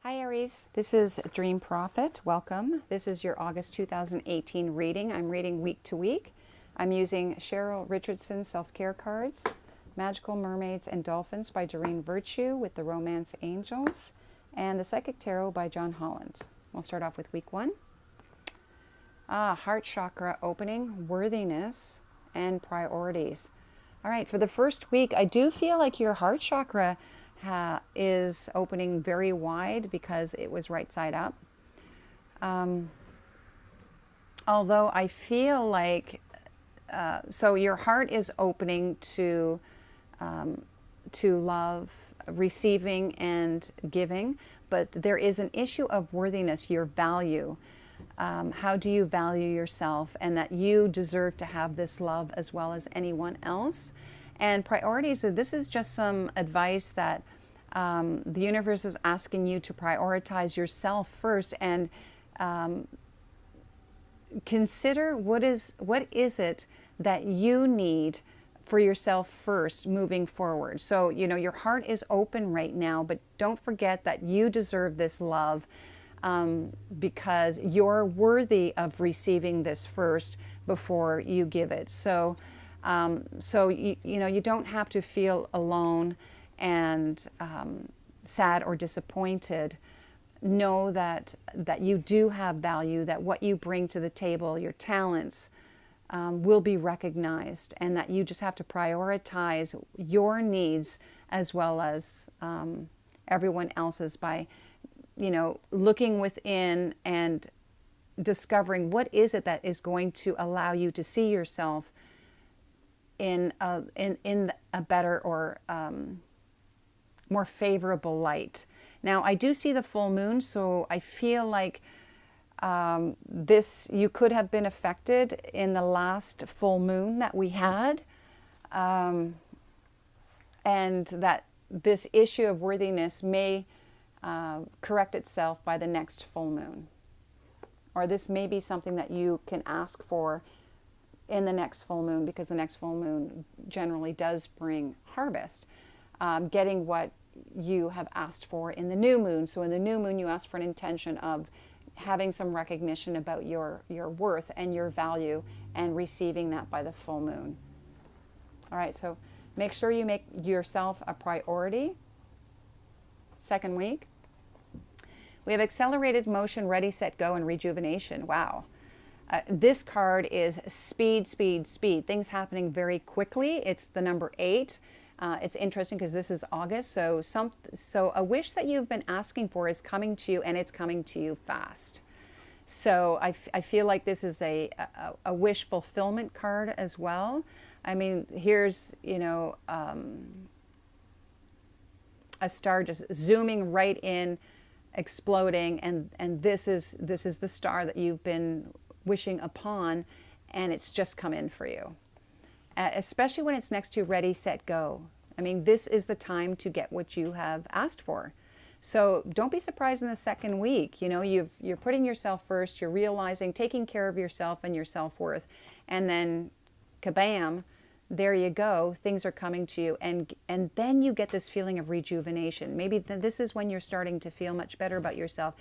Hi Aries, this is Dream Prophet. Welcome. This is your August 2018 reading. I'm reading week to week. I'm using Cheryl Richardson's self-care cards, Magical Mermaids and Dolphins by Doreen Virtue with the Romance Angels, and the Psychic Tarot by John Holland. We'll start off with week 1. Heart chakra opening, worthiness, and priorities. All right, for the first week, I do feel like your heart chakra is opening very wide because it was right side up. Although I feel like, so your heart is opening to love, receiving and giving, but there is an issue of worthiness, your value. How do you value yourself, and that you deserve to have this love as well as anyone else. And priorities, so this is just some advice that the universe is asking you to prioritize yourself first, and consider what is it that you need for yourself first moving forward. So, you know, your heart is open right now, but don't forget that you deserve this love. Because you're worthy of receiving this first before you give it. So, you know, you don't have to feel alone and sad or disappointed. Know that you do have value, that what you bring to the table, your talents, will be recognized, and that you just have to prioritize your needs as well as everyone else's by, you know, looking within and discovering what is it that is going to allow you to see yourself in a better or more favorable light. Now, I do see the full moon, so I feel like you could have been affected in the last full moon that we had, and that this issue of worthiness may correct itself by the next full moon. Or this may be something that you can ask for in the next full moon, because the next full moon generally does bring harvest. Getting what you have asked for in the new moon. So in the new moon, you ask for an intention of having some recognition about your worth and your value, and receiving that by the full moon. All right, so make sure you make yourself a priority. Second week. We have accelerated motion, ready, set, go, and rejuvenation. Wow. This card is speed, speed, speed. Things happening very quickly. It's the number 8. It's interesting because this is August. So a wish that you've been asking for is coming to you, and it's coming to you fast. So I feel like this is a wish fulfillment card as well. I mean, here's, you know, a star just zooming right in, exploding, and this is the star that you've been wishing upon, and it's just come in for you. Especially when it's next to ready, set, go. I mean, this is the time to get what you have asked for. So don't be surprised in the second week. You know, you're putting yourself first, you're realizing, taking care of yourself and your self-worth, and then kabam, there you go, things are coming to you, and then you get this feeling of rejuvenation. Maybe this is when you're starting to feel much better about yourself,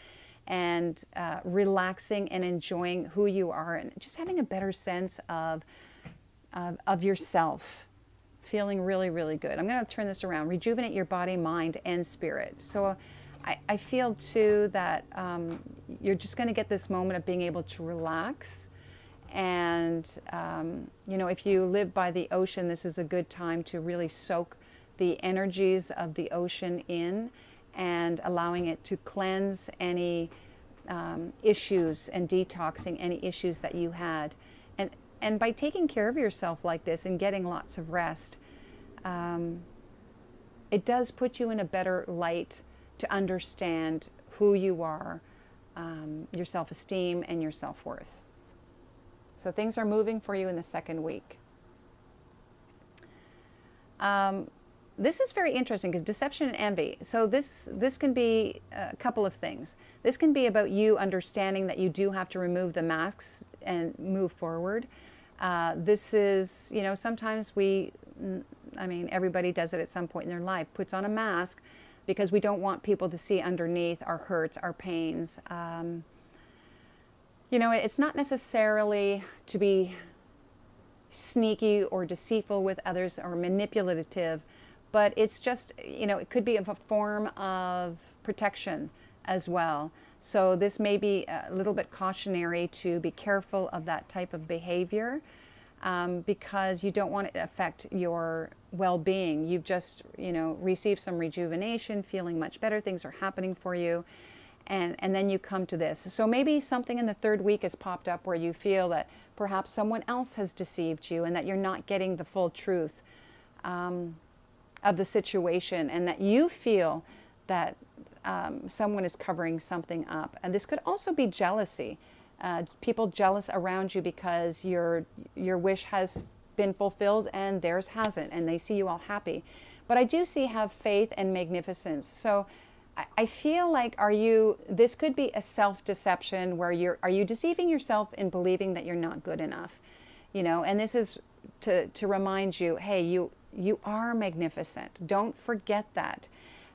and relaxing and enjoying who you are, and just having a better sense of yourself, feeling really, really good. I'm going to turn this around. Rejuvenate your body, mind, and spirit. So I feel too that you're just going to get this moment of being able to relax. And, you know, if you live by the ocean, this is a good time to really soak the energies of the ocean in, and allowing it to cleanse any issues and detoxing any issues that you had. And by taking care of yourself like this and getting lots of rest, it does put you in a better light to understand who you are, your self-esteem and your self-worth. So things are moving for you in the second week. This is very interesting because deception and envy. So this can be a couple of things. This can be about you understanding that you do have to remove the masks and move forward. This is, you know, sometimes I mean, everybody does it at some point in their life, puts on a mask because we don't want people to see underneath our hurts, our pains. You know, it's not necessarily to be sneaky or deceitful with others or manipulative, but it's just, you know, it could be of a form of protection as well. So this may be a little bit cautionary to be careful of that type of behavior, because you don't want it to affect your well-being. You've just, you know, received some rejuvenation, feeling much better, things are happening for you, and then you come to this. So maybe something in the third week has popped up where you feel that perhaps someone else has deceived you and that you're not getting the full truth of the situation, and that you feel that someone is covering something up. And this could also be jealousy. People jealous around you because your wish has been fulfilled and theirs hasn't, and they see you all happy. But I do see have faith and magnificence. So I feel like this could be a self-deception where are you deceiving yourself in believing that you're not good enough? You know, and this is to remind you, hey, you are magnificent. Don't forget that.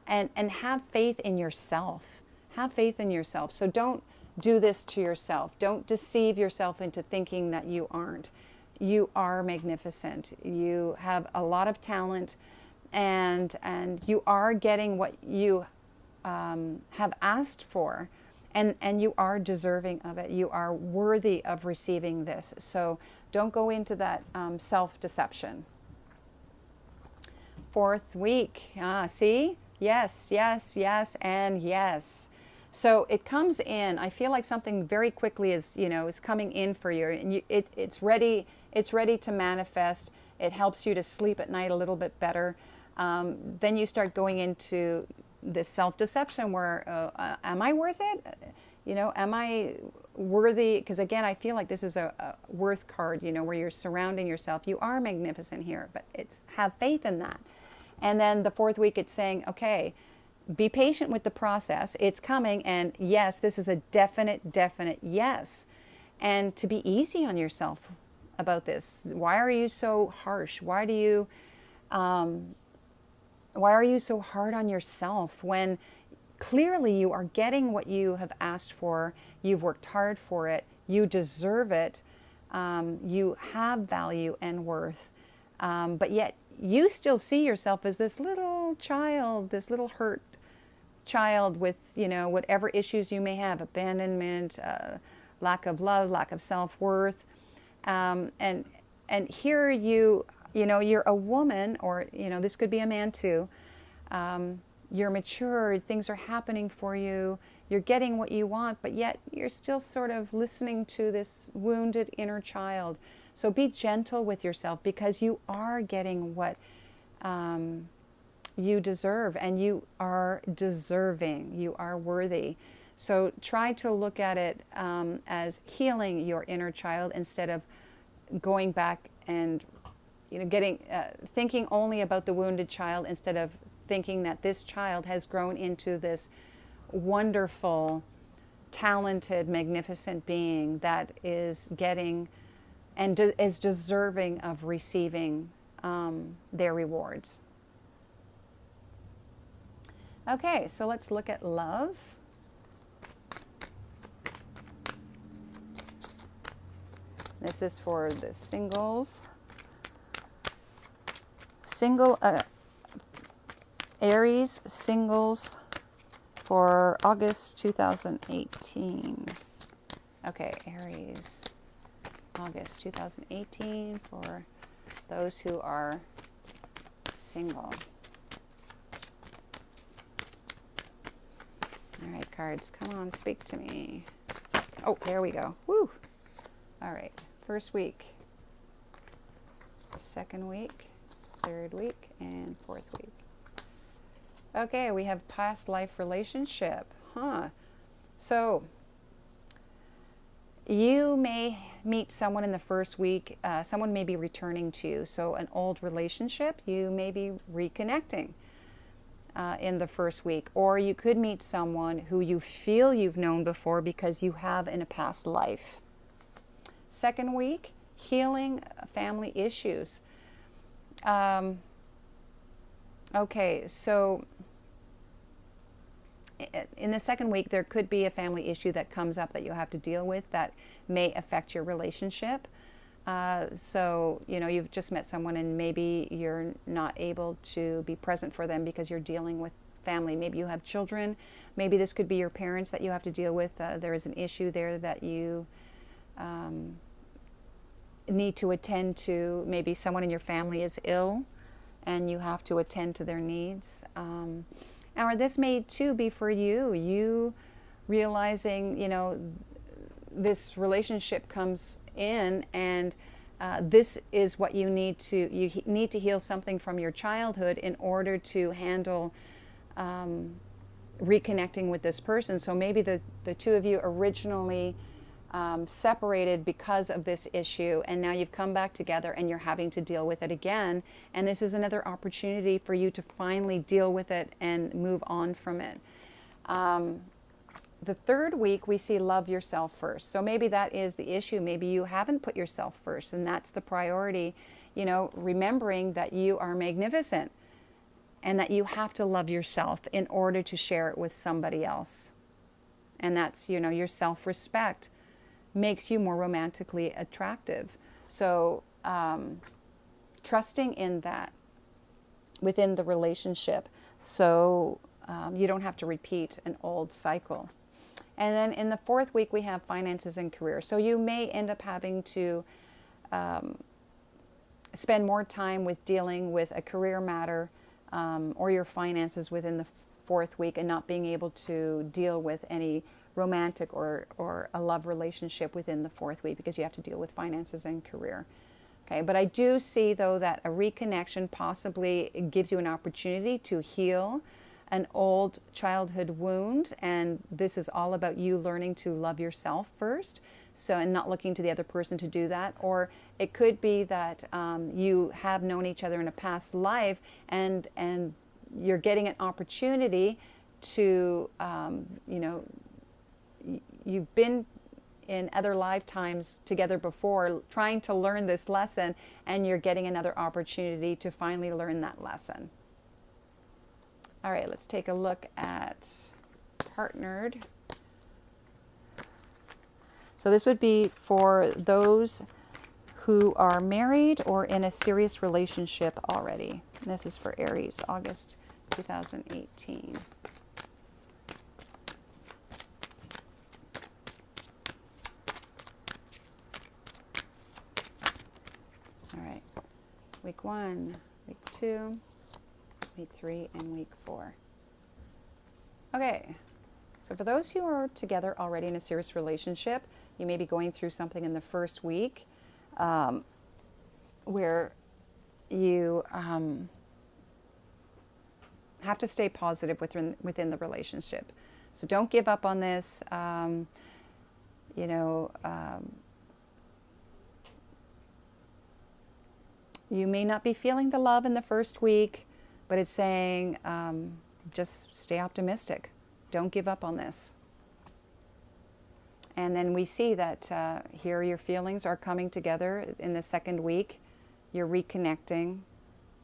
And have faith in yourself. Have faith in yourself. So don't do this to yourself. Don't deceive yourself into thinking that you aren't. You are magnificent. You have a lot of talent, and you are getting what you have asked for, and you are deserving of it. You are worthy of receiving this. So don't go into that self-deception. Fourth week. See? Yes, yes, yes, and yes. So it comes in. I feel like something very quickly is coming in for you, and it's ready. It's ready to manifest. It helps you to sleep at night a little bit better. Then you start going into this self-deception where, am I worth it? You know, am I worthy? Because again, I feel like this is a worth card, you know, where you're surrounding yourself. You are magnificent here, but have faith in that. And then the fourth week, it's saying, okay, be patient with the process. It's coming. And yes, this is a definite yes. And to be easy on yourself about this. Why are you so harsh? Why are you so hard on yourself when clearly you are getting what you have asked for? You've worked hard for it. You deserve it. You have value and worth. But yet you still see yourself as this little child, this little hurt child with, you know, whatever issues you may have, abandonment, lack of love, lack of self-worth. And here you know, you're a woman, or, you know, this could be a man too. You're mature, things are happening for you, you're getting what you want, but yet you're still sort of listening to this wounded inner child. So be gentle with yourself, because you are getting what you deserve, and you are deserving, you are worthy. So try to look at it as healing your inner child, instead of going back and, you know, thinking only about the wounded child, instead of thinking that this child has grown into this wonderful, talented, magnificent being that is getting and is deserving of receiving their rewards. Okay, so let's look at love. This is for the singles. Aries singles for August 2018. Okay, Aries, August 2018 for those who are single. All right, cards, come on, speak to me. Oh, there we go. Woo! All right, first week, second week, third week, and fourth week. Okay, we have past life relationship. So you may meet someone in the first week. Someone may be returning to you. So an old relationship, you may be reconnecting in the first week. Or you could meet someone who you feel you've known before because you have in a past life. Second week, healing family issues. Okay, so in the second week, there could be a family issue that comes up that you have to deal with that may affect your relationship. So, you've just met someone and maybe you're not able to be present for them because you're dealing with family. Maybe you have children. Maybe this could be your parents that you have to deal with. There is an issue there that you need to attend to. Maybe someone in your family is ill and you have to attend to their needs. Or this may too be for you realizing, this relationship comes in and this is what you need to heal something from your childhood in order to handle reconnecting with this person. So maybe the two of you originally separated because of this issue, and now you've come back together and you're having to deal with it again. And this is another opportunity for you to finally deal with it and move on from it. The third week, we see love yourself first. So maybe that is the issue. Maybe you haven't put yourself first, and that's the priority. Remembering that you are magnificent and that you have to love yourself in order to share it with somebody else. And that's, your self-respect makes you more romantically attractive. So trusting in that within the relationship, so you don't have to repeat an old cycle. And then in the fourth week, we have finances and career. So you may end up having to spend more time with dealing with a career matter or your finances within the fourth week, and not being able to deal with any romantic or a love relationship within the fourth week because you have to deal with finances and career. Okay, but I do see though that a reconnection possibly gives you an opportunity to heal an old childhood wound, and this is all about you learning to love yourself first, and not looking to the other person to do that. Or it could be that you have known each other in a past life, and you're getting an opportunity to you've been in other lifetimes together before trying to learn this lesson, and you're getting another opportunity to finally learn that lesson. All right, let's take a look at partnered. So this would be for those who are married or in a serious relationship already. And this is for Aries, August 2018. All right, week 1, week 2, week 3, and week 4. Okay, so for those who are together already in a serious relationship, you may be going through something in the first week where you have to stay positive within the relationship. So don't give up on this. You may not be feeling the love in the first week, but it's saying just stay optimistic. Don't give up on this. And then we see that here your feelings are coming together in the second week. You're reconnecting,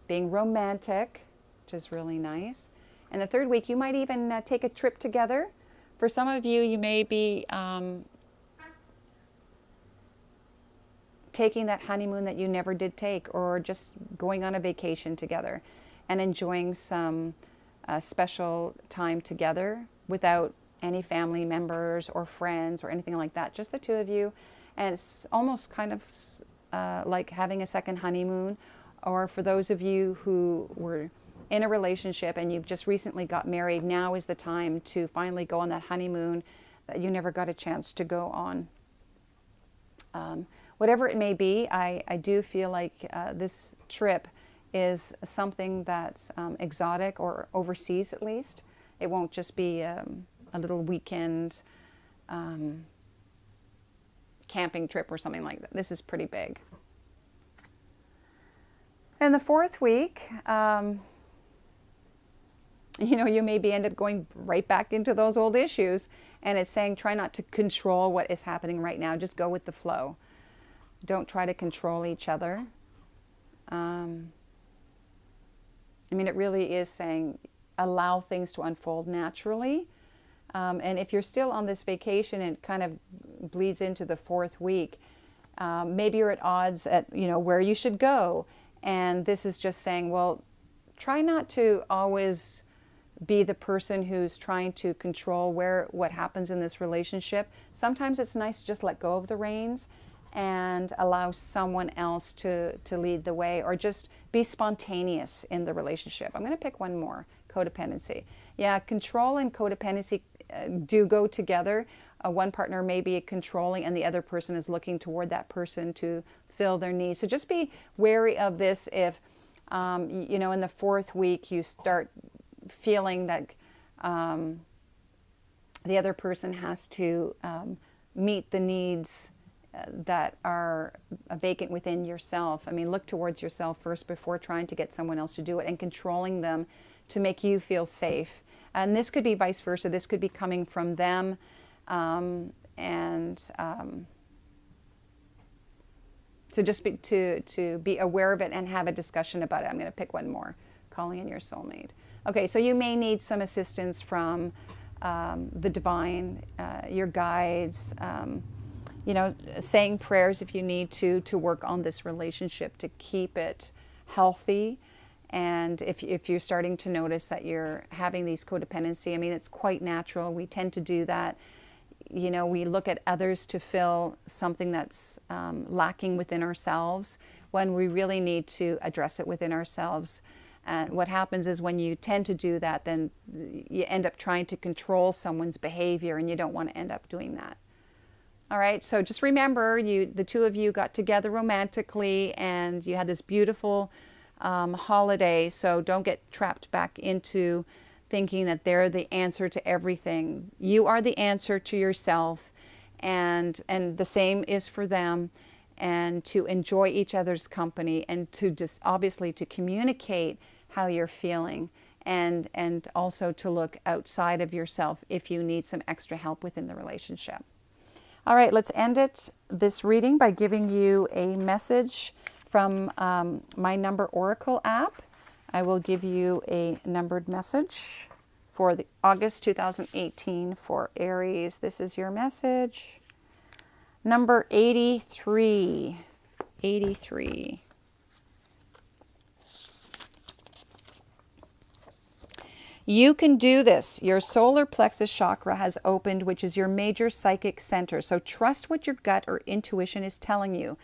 being romantic, which is really nice. And the third week, you might even take a trip together. For some of you, you may be taking that honeymoon that you never did take, or just going on a vacation together and enjoying some special time together without any family members or friends or anything like that, just the two of you. And it's almost kind of like having a second honeymoon. Or for those of you who were in a relationship and you've just recently got married, now is the time to finally go on that honeymoon that you never got a chance to go on. Whatever it may be, I do feel like this trip is something that's exotic, or overseas at least. It won't just be a little weekend camping trip or something like that. This is pretty big. In the fourth week, you maybe end up going right back into those old issues, and it's saying try not to control what is happening right now. Just go with the flow. Don't try to control each other. It really is saying allow things to unfold naturally. And if you're still on this vacation, it kind of bleeds into the 4th week. Maybe you're at odds at, where you should go. And this is just saying, well, try not to always be the person who's trying to control what happens in this relationship. Sometimes it's nice to just let go of the reins and allow someone else to lead the way, or just be spontaneous in the relationship. I'm going to pick one more, codependency. Yeah, control and codependency do go together. One partner may be controlling and the other person is looking toward that person to fill their needs. So just be wary of this if, in the 4th week you start feeling that the other person has to meet the needs that are vacant within yourself. I mean, look towards yourself first before trying to get someone else to do it, and controlling them to make you feel safe. And this could be vice versa. This could be coming from them. So just to be aware of it and have a discussion about it. I'm going to pick one more, calling in your soulmate. Okay, so you may need some assistance from the divine, your guides, saying prayers if you need to work on this relationship to keep it healthy. And if you're starting to notice that you're having these codependency, I mean, it's quite natural. We tend to do that. We look at others to fill something that's lacking within ourselves when we really need to address it within ourselves. And what happens is when you tend to do that, then you end up trying to control someone's behavior, and you don't want to end up doing that. All right, so just remember, the two of you got together romantically and you had this beautiful holiday, so don't get trapped back into thinking that they're the answer to everything. You are the answer to yourself, and the same is for them, and to enjoy each other's company, and to just obviously to communicate how you're feeling, and also to look outside of yourself if you need some extra help within the relationship. All right, let's end this reading by giving you a message from my Number Oracle app. I will give you a numbered message for the August 2018 for Aries. This is your message. Number 83. 83. You can do this. Your solar plexus chakra has opened, which is your major psychic center. So trust what your gut or intuition is telling you.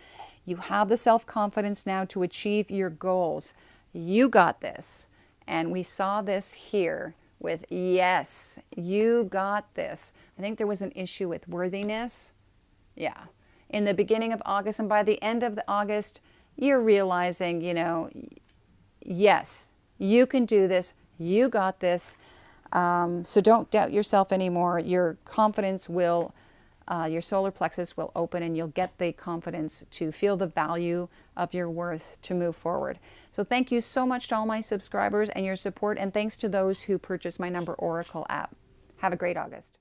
You have the self-confidence now to achieve your goals. You got this. And we saw this here with yes, you got this. I think there was an issue with worthiness. Yeah. In the beginning of August, and by the end of August, you're realizing, yes, you can do this. You got this. So don't doubt yourself anymore. Your confidence will, your solar plexus will open, and you'll get the confidence to feel the value of your worth to move forward. So thank you so much to all my subscribers and your support, and thanks to those who purchased my Number Oracle app. Have a great August.